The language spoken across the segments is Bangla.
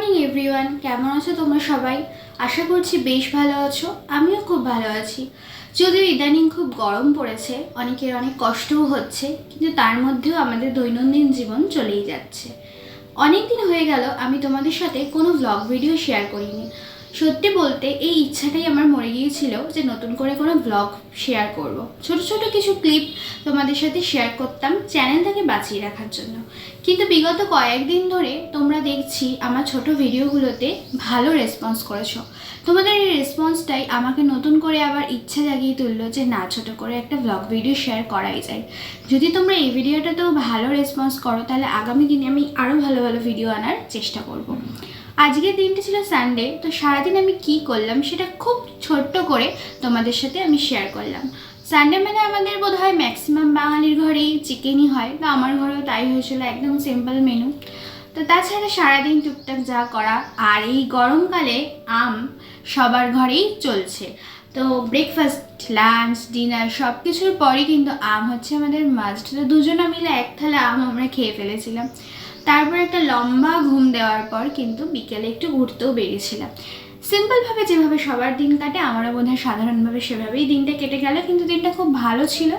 মর্নিং এভরিওয়ান, কেমন আছো তোমরা সবাই? আশা করছি বেশ ভালো আছো। আমিও খুব ভালো আছি। যদিও ইদানিং খুব গরম পড়েছে, অনেকের অনেক কষ্টও হচ্ছে, কিন্তু তার মধ্যেও আমাদের দৈনন্দিন জীবন চলেই যাচ্ছে। অনেক দিন হয়ে গেল আমি তোমাদের সাথে কোনো ব্লগ ভিডিও শেয়ার করিনি। সত্যি বলতে এই ইচ্ছাটাই আমার মরে গিয়েছিল যে নতুন করে কোনো ব্লগ শেয়ার করব। ছোট ছোট কিছু ক্লিপ তোমাদের সাথে শেয়ার করতাম চ্যানেলটাকে বাঁচিয়ে রাখার জন্য। কিন্তু বিগত কয়েকদিন ধরে তোমরা দেখছি আমার ছোট ভিডিওগুলোতে ভালো রেসপন্স করেছো। তোমাদের এই রেসপন্সটাই আমাকে নতুন করে আবার ইচ্ছা জাগিয়ে তুললো যে না, ছোট করে একটা ব্লগ ভিডিও শেয়ার করাই যায়। যদি তোমরা এই ভিডিওটাতেও ভালো রেসপন্স করো তাহলে আগামী দিনে আমি আরও ভালো ভালো ভিডিও আনার চেষ্টা করব। আজকের দিনটা ছিল সানডে, তো সারাদিন আমি কি করলাম সেটা খুব ছোট্ট করে তোমাদের সাথে আমি শেয়ার করলাম। সানডে মানে আমাদের বোধহয় ম্যাক্সিমাম বাঙালির ঘরেই চিকেনই হয়, তো আমার ঘরেও তাই হয়েছিল, একদম সিম্পল মেনু। তো তাছাড়া সারাদিন টুকটাক যা করা, আর এই গরমকালে আম সবার ঘরেই চলছে। তো ব্রেকফাস্ট, লাঞ্চ, ডিনার সব কিছুর পরই কিন্তু আম হচ্ছে আমাদের মাস্ট। তো দুজনে মিলে এক থালা আম আমরা খেয়ে ফেলেছিলাম। তারপর একটা লম্বা ঘুম দেওয়ার পর কিন্তু বিকেলে একটু ঘুরতেও বেরিয়েছিলাম। সিম্পলভাবে যেভাবে সবার দিন কাটে, আমারও বোধহয় সাধারণভাবে সেভাবেই দিনটা কেটে গেল, কিন্তু দিনটা খুব ভালো ছিল।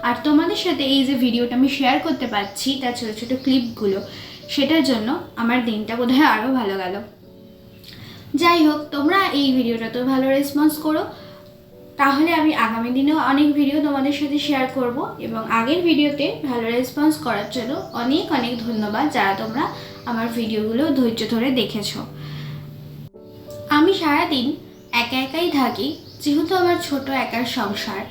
আর তোমাদের সাথে এই যে ভিডিওটা আমি শেয়ার করতে পারছি, তার ছোটো ছোটো ক্লিপগুলো, সেটার জন্য আমার দিনটা বোধহয় আরও ভালো গেল। যাই হোক, তোমরা এই ভিডিওটাতেও ভালো রেসপন্স করো, তাহলে আমি আগামী দিনেও অনেক ভিডিও তোমাদের সাথে শেয়ার করব। এবং আগের ভিডিওতে ভালো রেসপন্স করার জন্য অনেক অনেক ধন্যবাদ, যারা তোমরা আমার ভিডিওগুলো ধৈর্য ধরে দেখেছো। আমি সারাদিন একা একাই থাকি, যেহেতু আমার ছোট একার সংসার।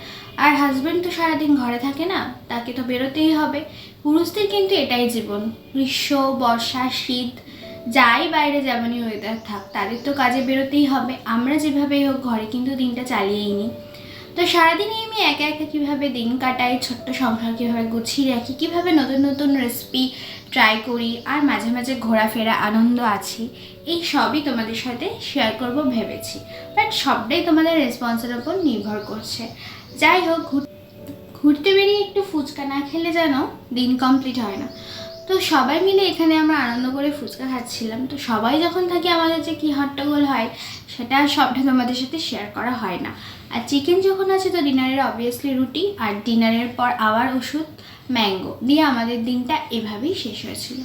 আর হাজব্যান্ড তো সারাদিন ঘরে থাকে না, তাকে তো বেরোতেই হবে। পুরুষদের কিন্তু এটাই জীবন। গ্রীষ্ম, বর্ষা, শীত, যাই বাইরে যেমনই ওয়েদার থাক, তাদের তো কাজে বেরোতেই হবে। আমরা যেভাবেই হোক ঘরে কিন্তু দিনটা চালিয়েই নিই। তো সারাদিনই আমি একা একা কীভাবে দিন কাটাই, ছোট্ট সংসার কীভাবে গুছিয়ে রাখি, কীভাবে নতুন নতুন রেসিপি ট্রাই করি, আর মাঝে মাঝে ঘোরাফেরা আনন্দ আছি, এই সবই তোমাদের সাথে শেয়ার করব ভেবেছি। বাট সবটাই তোমাদের রেসপন্সের ওপর নির্ভর করছে। যাই হোক, ঘুরতে বেরিয়ে একটু ফুচকা না খেলে যেন দিন কমপ্লিট হয় না। তো সবাই মিলে এখানে আমরা আনন্দ করে ফুচকা খাচ্ছিলাম। তো সবাই যখন থাকি আমাদের যে কী হট্টগোল হয়, সেটা সবটা তোমাদের সাথে শেয়ার করা হয় না। আর চিকেন যখন আছে তো ডিনারের অবভিয়াসলি রুটি, আর ডিনারের পর আবার ওষুধ ম্যাঙ্গো দিয়ে আমাদের দিনটা এভাবেই শেষ হয়েছিল।